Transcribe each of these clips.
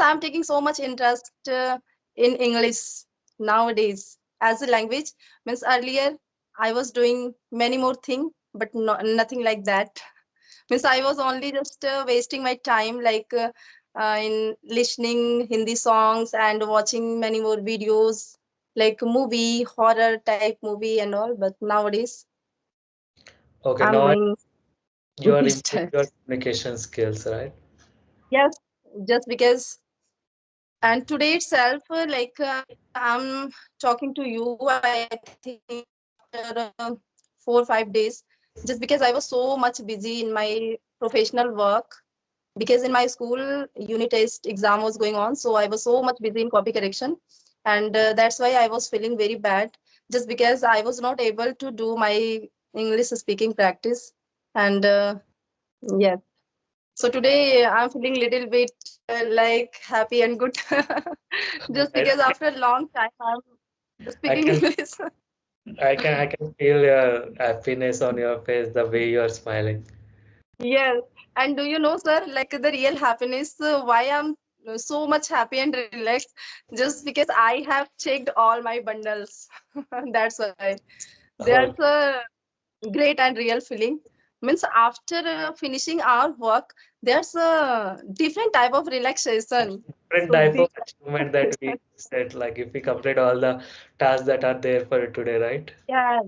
I'm taking so much interest in English nowadays as a language. Means earlier I was doing many more things, but nothing like that. Means I was only just wasting my time, like in listening Hindi songs and watching many more videos, like movie, horror type movie and all. But nowadays Okay, I'm now doing you are this improving type. your communication skills, right? Yes, just because. And today itself, I'm talking to you, I think after 4 or 5 days, just because I was so much busy in my professional work. Because in my school, unit test exam was going on, so I was so much busy in copy correction, and that's why I was feeling very bad. Just because I was not able to do my English speaking practice, and yes. So today I'm feeling little bit like happy and good, just I, because after a long time I'm I speaking can English. I can feel your happiness on your face, the way you are smiling. Yes, and do you know, sir, like the real happiness, why I'm so much happy and relaxed, just because I have checked all my bundles. That's why. There's Oh, a great and real feeling. Means after finishing our work, there's a different type of relaxation. different So type this of achievement that we set, like if we complete all the tasks that are there for today, right? yeah.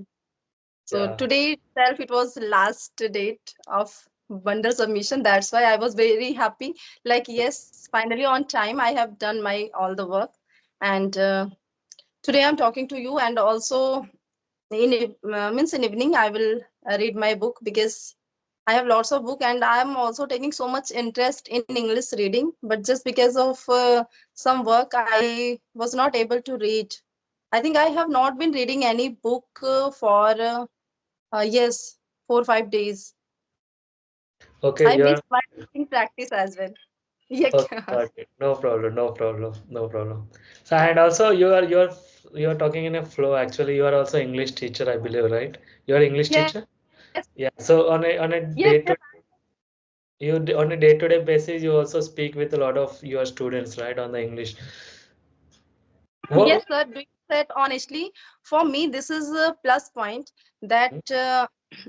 So Yeah. today itself, it was last date of bundle submission. That's why I was very happy. Like, yes, finally on time, I have done my all the work. And today I'm talking to you. And also means in evening, I will read my book because I have lots of book and I'm also taking so much interest in English reading. But just because of some work, I was not able to read. I think I have not been reading any book for yes, 4 or 5 days. Okay, I you're missed my reading practice as well. Yeah. okay, got it. No problem, no problem, no problem. So and also you are talking in a flow. Actually, you are also English teacher, I believe, right? You are English Yes, teacher? Yeah. So on a yes, day to on a day-to-day basis, you also speak with a lot of your students, right, on the English. yes, What? sir. Doing that honestly, for me, this is a plus point that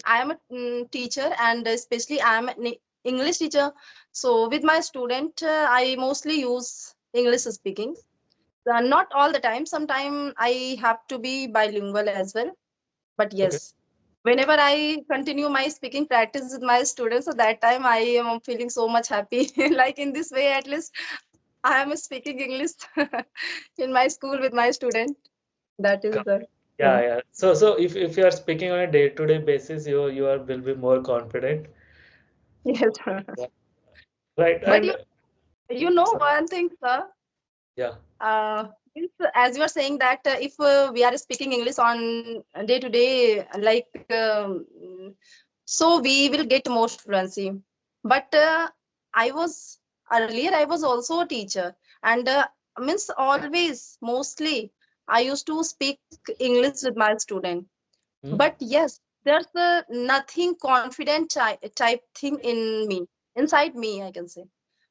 I am a teacher and especially I am an English teacher. So with my student, I mostly use English speaking. Not all the time. Sometimes I have to be bilingual as well. But Okay. yes, whenever I continue my speaking practice with my students, at that time I am feeling so much happy. Like in this way, at least I am speaking English in my school with my student. That is Got the it. Yeah, thing. yeah. So if you are speaking on a day-to-day basis, you are will be more confident. Yes. Yeah. Right. But And you know so, one thing, sir. yeah. Means as you are saying that if we are speaking English on day to day, like so we will get more fluency. But I was earlier I was also a teacher, and means always mostly I used to speak English with my student. Hmm? But yes, there's a nothing confident type thing in me, inside me, I can say.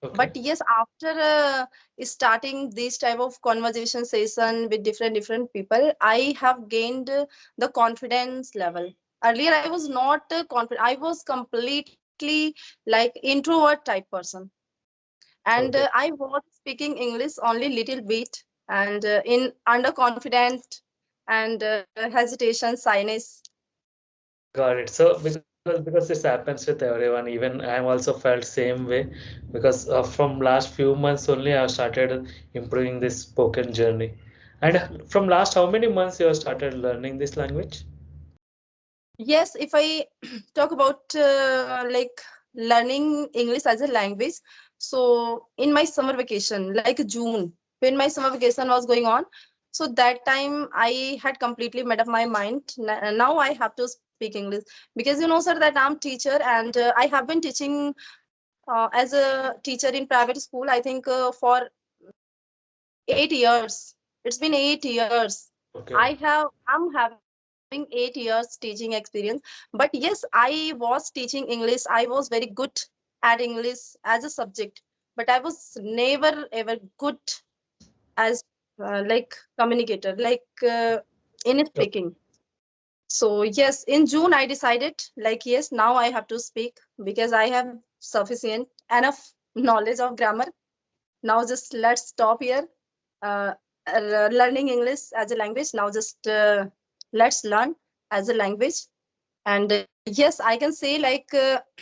Okay. But yes, after starting this type of conversation session with different people, I have gained the confidence level. Earlier I was not confident, I was completely like introvert type person, and Okay. I was speaking English only little bit, and in underconfident and hesitation, shyness. Got it. So because this happens with everyone, even I'm also felt same way because from last few months only I started improving this spoken journey. And from last how many months you have started learning this language? Yes, if I talk about like learning English as a language, so in my summer vacation, like June, when my summer vacation was going on, so that time I had completely made up my mind. Now I have to speak English because you know, sir, that I'm teacher and I have been teaching as a teacher in private school. I think for 8 years. It's been 8 years. Okay. I'm having 8 years teaching experience. But yes, I was teaching English. I was very good at English as a subject. but I was never ever good as like communicator, like in speaking. So yes, in June I decided like yes, now I have to speak because I have sufficient enough knowledge of grammar. Now just let's stop here. Uh, Learning English as a language. Now just let's learn as a language. And yes, I can say like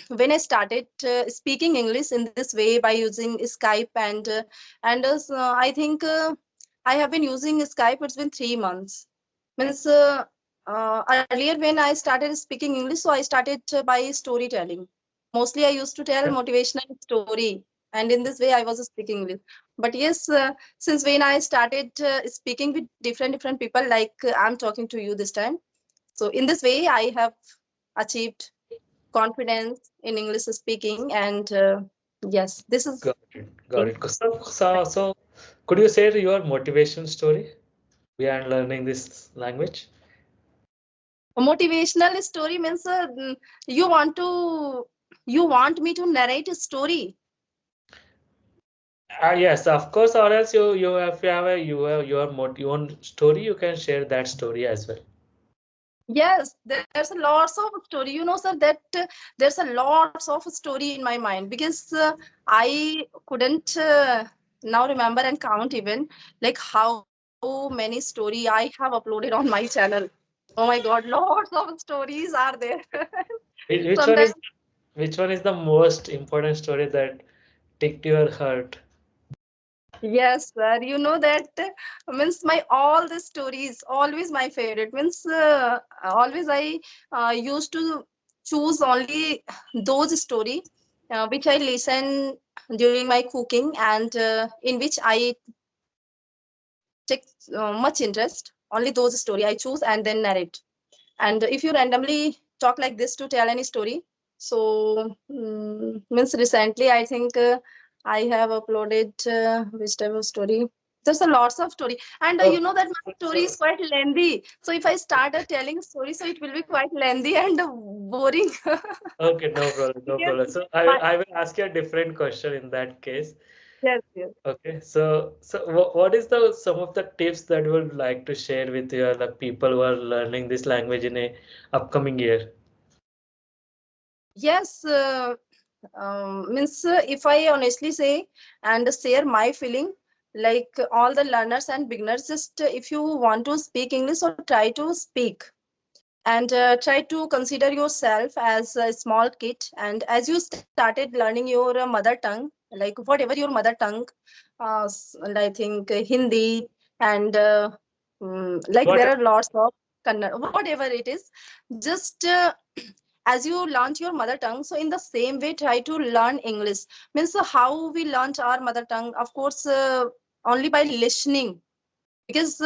when I started speaking English in this way by using Skype and I think I have been using Skype. It's been 3 months. Means earlier when I started speaking English, so I started by storytelling. Mostly I used to tell motivational story, and in this way I was speaking English. But yes, since when I started speaking with different people, like I'm talking to you this time. So in this way, I have achieved confidence in English speaking, and yes, this is Got it. Got thing. it. So, could you share your motivation story behind learning this language? A motivational story means you want to you want me to narrate a story. Yes, of course. Or else you if you have a your own story, you can share that story as well. Yes, there's a lots of story. You know, sir, that there's a lots of story in my mind because I couldn't now remember and count even like how many story I have uploaded on my channel. Oh my God, lots of stories are there. Which one Sometimes, is the most important story that ticked your heart? yes, sir. You know that means my all the stories always my favorite. Means always I used to choose only those story which I listen during my cooking and in which I take much interest. Only those story I choose and then narrate. And if you randomly talk like this to tell any story, so means recently I think I have uploaded which type of story. There's a lots of story, and you Okay, know that my story so is quite lengthy. So if I start telling a story, so it will be quite lengthy and boring. okay, no problem, no Yes, problem. So my I will ask you a different question in that case. yes, yes. Okay, so what is the some of the tips that you would like to share with your like people who are learning this language in a upcoming year? Yes, means if I honestly say and share my feeling, like all the learners and beginners, just if you want to speak English, or try to speak and try to consider yourself as a small kid. And as you started learning your mother tongue, like whatever your mother tongue, and I think Hindi and like there What? are lots of Kannada, whatever it is, just as you learned your mother tongue, so in the same way try to learn English. Means how we learned our mother tongue, of course only by listening, because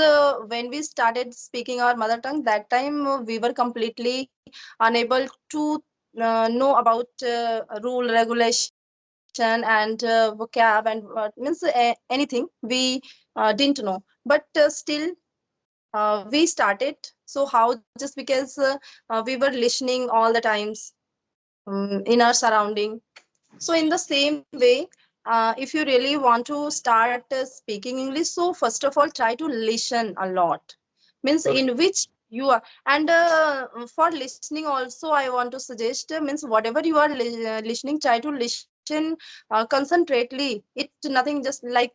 when we started speaking our mother tongue, that time we were completely unable to know about rule regulation and vocab and means anything we didn't know, but still we started. So how? Just because we were listening all the times in our surrounding. So in the same way, if you really want to start speaking English, so first of all try to listen a lot. Means Okay, in which you are, and for listening also I want to suggest means whatever you are listening, try to listen concentrately. It nothing just like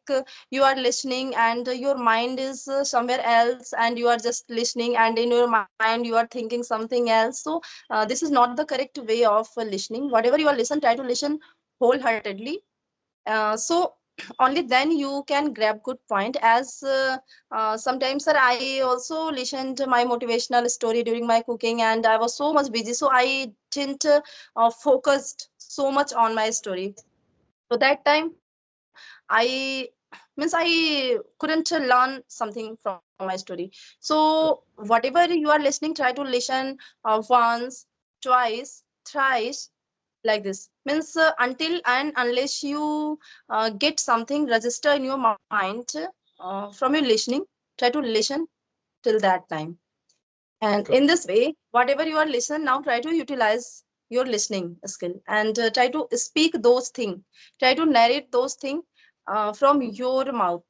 you are listening and your mind is somewhere else, and you are just listening, and in your mind you are thinking something else. So this is not the correct way of listening. Whatever you are listen, try to listen wholeheartedly. So only then you can grab good point. As sometimes sir, I also listened to my motivational story during my cooking, and I was so much busy, so I didn't focused so much on my story. So that time I means I couldn't learn something from my story. So whatever you are listening, try to listen once, twice, thrice, like this. Means until and unless you get something register in your mind from your listening, try to listen till that time. And in got this way, whatever you are listen now, try to utilize your listening skill, and try to speak those things, try to narrate those things from your mouth,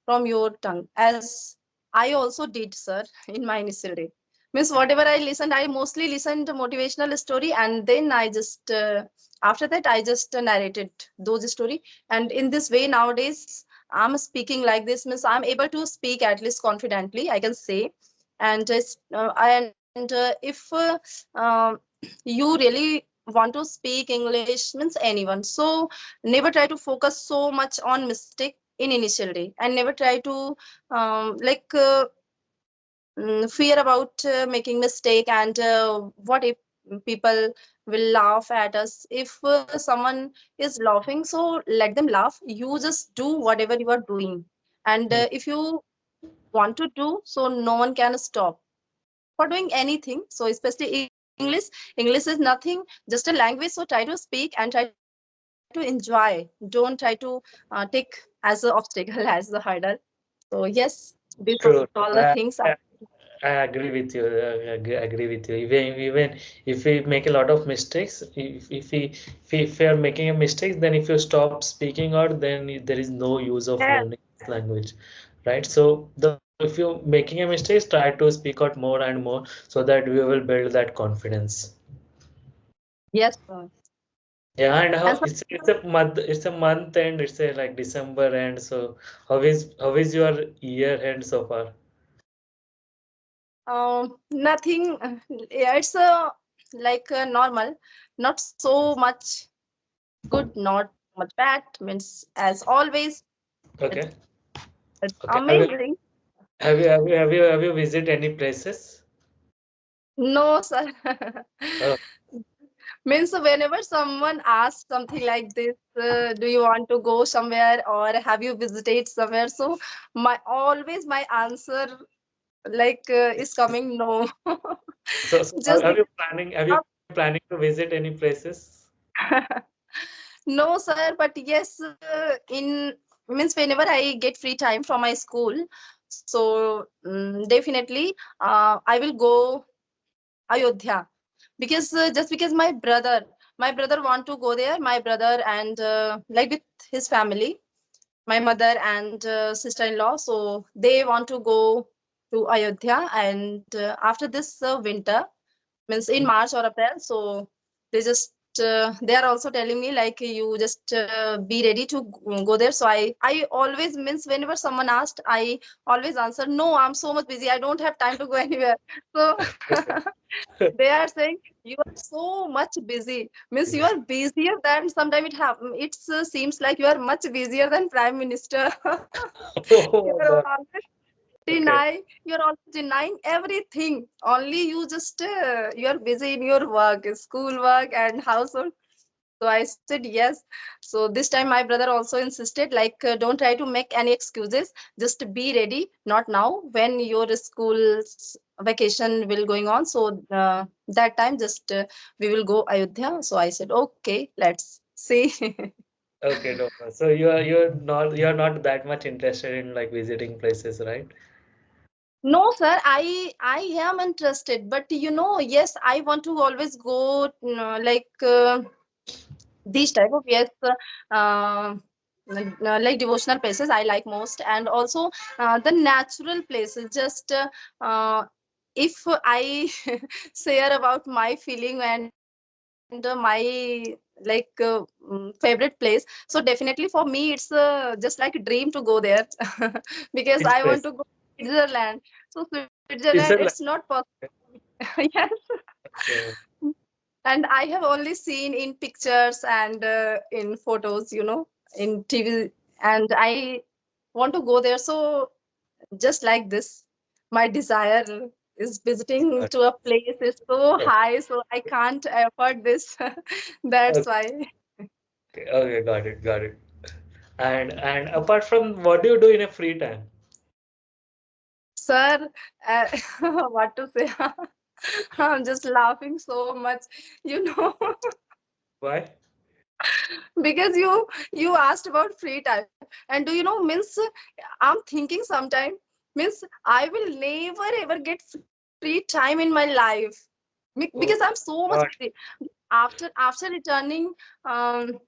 from your tongue, as I also did, sir, in my initial day. Means whatever I listened, I mostly listened to motivational story, and then I just after that I just narrated those story. And in this way nowadays I'm speaking like this, means I'm able to speak at least confidently, I can say. And if you really want to speak English, means anyone, so never try to focus so much on mistake in initial day, and never try to fear about making mistake, and what if people will laugh at us. If someone is laughing, so let them laugh, you just do whatever you are doing. And Mm. if you want to do, so no one can stop for doing anything. So especially English is nothing, just a language. So try to speak and try to enjoy, don't try to take as an obstacle as a hurdle. So yes, these are all the True. things I agree with you. Agree with you. Even if we make a lot of mistakes, if we are making a mistake, then if you stop speaking out, then there is no use of Yes, learning this language, right? So if you're making a mistake, try to speak out more and more so that we will build that confidence. yes, sir. Yeah, and And how it's a month end, it's a like December end. So how is your year end so far? nothing. Yeah, it's normal, not so much good, not much bad. Means as always, it's, Okay. it's Okay. amazing. Have you visited any places? No, sir. Oh, Means whenever someone asks something like this, do you want to go somewhere or have you visited somewhere? So my answer is coming no. so Just have you planning to visit any places? no, sir, but yes, in means whenever I get free time from my school, so definitely I will go Ayodhya, because just because my brother want to go there, my brother and with his family, my mother and sister-in-law, so they want to go to Ayodhya, and after this winter, means in Hmm. March or April. So they are also telling me like you just be ready to go there. So I always, means whenever someone asked, I always answer no. I'm so much busy. I don't have time to go anywhere. So they are saying you are so much busy. Means you are busier than, sometimes it seems like you are much busier than Prime Minister. Oh my You're God. always Okay. you're also denying everything, only you just you are busy in your work, school work and household. So I said yes. So this time my brother also insisted like don't try to make any excuses, just be ready, not now, when your school's vacation will going on. So that time just we will go Ayodhya. So I said okay, let's see. Okay, no. So you're not that much interested in like visiting places, right? No, sir, I am interested, but yes, I want to always go these type of, yes, like devotional places I like most, and also the natural places. Just if I share about my feeling and my favorite place, so definitely for me it's just like a dream to go there. Because I Which want to place? go to Switzerland. So Switzerland, it's Switzerland. not possible. Yes. Okay. And I have only seen in pictures and in photos, in TV, and I want to go there. So just like this, my desire is visiting to a place is so Okay. high, so I can't afford this. That's why. Okay. Got it. Got it. And apart from what do you do in a free time? Sir, what to say? I'm just laughing so much, you know. Why? Because you asked about free time, and do you know, means I'm thinking sometime, means I will never ever get free time in my life, because I'm Oh so much God. busy. after returning um,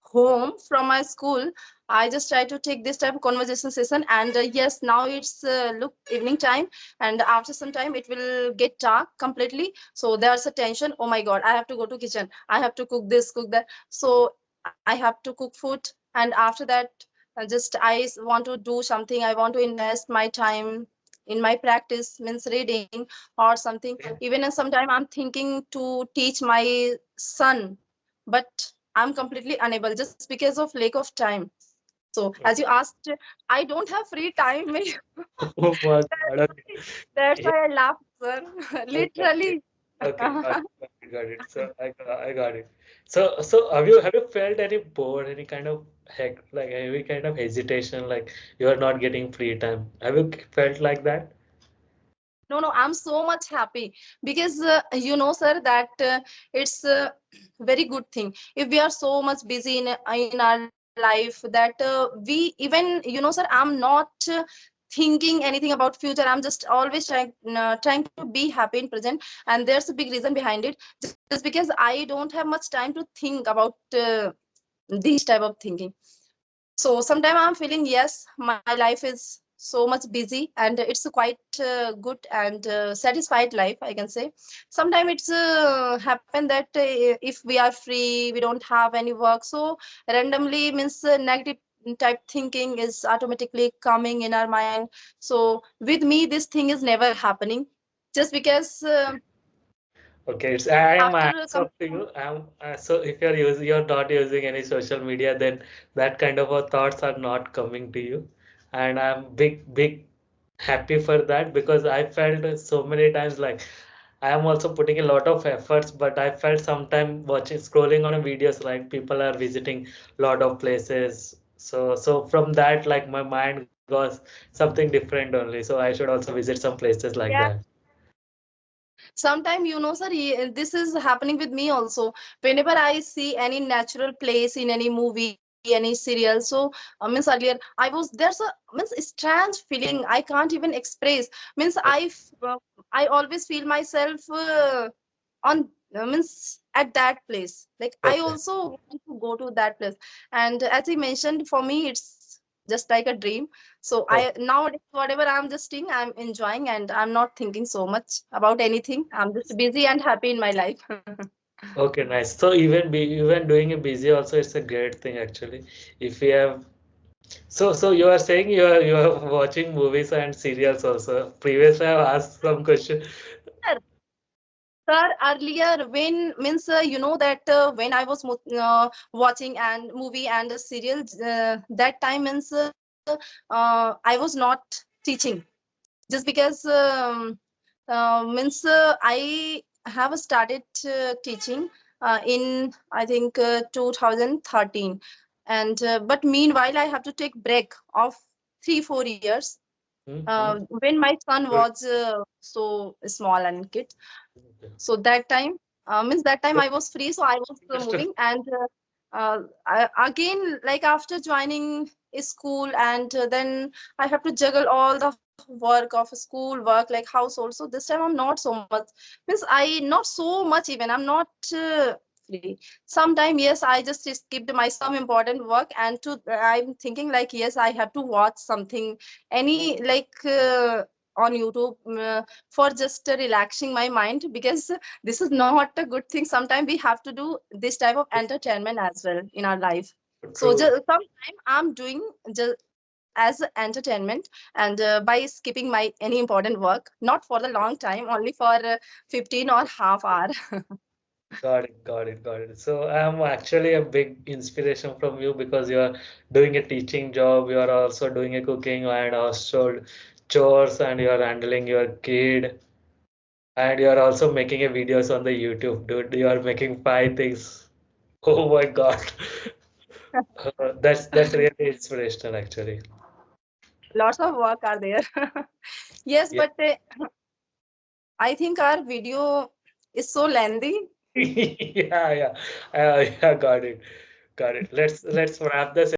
home from my school, I just try to take this type of conversation session. And yes, now it's look evening time, and after some time it will get dark completely. So there's a tension. Oh my God, I have to go to kitchen. I have to cook this, cook that. So I have to cook food, and after that, just want to do something. I want to invest my time in my practice, means reading or something. Even sometime I'm thinking to teach my son, but I'm completely unable just because of lack of time. So as you asked, I don't have free time. Oh my God. Okay. That's Yeah. why I laughed, sir. Okay. Literally. Okay. Got it. So I got it. So have you felt any bored, any kind of any kind of hesitation, like you are not getting free time? Have you felt like that? No, no, I'm so much happy because sir, that it's a very good thing. If we are so much busy in our life that we even, sir, I'm not thinking anything about future. I'm just always trying to be happy in present, and there's a big reason behind it. Just because I don't have much time to think about these type of thinking. So sometimes I'm feeling, yes, my life is so much busy, and it's a quite good and satisfied life, I can say. Sometimes it's happen that if we are free, we don't have any work, so randomly means negative type thinking is automatically coming in our mind. So with me this thing is never happening, just because Okay, I am after hats off to you. So if you're not using any social media, then that kind of thoughts are not coming to you, and I'm big happy for that because I felt so many times like I am also putting a lot of efforts, but I felt sometime watching scrolling on a videos like people are visiting lot of places. So from that like my mind goes something different only. So I should also visit some places like that. Sometimes, sir, this is happening with me also. Whenever I see any natural place in any movie, any serial, so means earlier I was there's a means strange feeling I can't even express. Means I always feel myself on means at that place. Like I Okay. also want to go to that place. And as I mentioned, for me it's just like a dream. So I Okay. nowadays whatever I'm just doing, I'm enjoying and I'm not thinking so much about anything. I'm just busy and happy in my life. Okay, nice. So even doing a busy also it's a great thing actually. If we have so you are saying you are watching movies and serials also. Previously I have asked some question. Sir, sir, earlier when means that when I was watching and movie and a serial, that time means I was not teaching, just because means I have started teaching in I think 2013, and but meanwhile I have to take break of 3 4 years Hmm. when my son Good. was so small and kid. Okay. So that time means that time So I was free, so I was understood. moving. And again, like after joining a school, and then I have to juggle all the work of school work like household. So this time I'm not so much, means I not so much, even I'm not free. Sometime yes, I just skipped my some important work, and to I'm thinking like, yes, I have to watch something, any like on YouTube, for just relaxing my mind, because this is not a good thing. Sometimes we have to do this type of entertainment as well in our life. So True. just sometimes I'm doing just as entertainment, and by skipping my any important work, not for the long time, only for 15 or half hour. Got it. So I'm actually a big inspiration from you because you are doing a teaching job, you are also doing a cooking and household chores, and you are handling your kid, and you are also making a videos on the YouTube, dude. You are making five things. Oh my God. That's really inspirational actually. Lots of work are there. Yes, Yeah. but I think our video is so lengthy. Yeah, yeah. Yeah, got it. Got it. Let's wrap this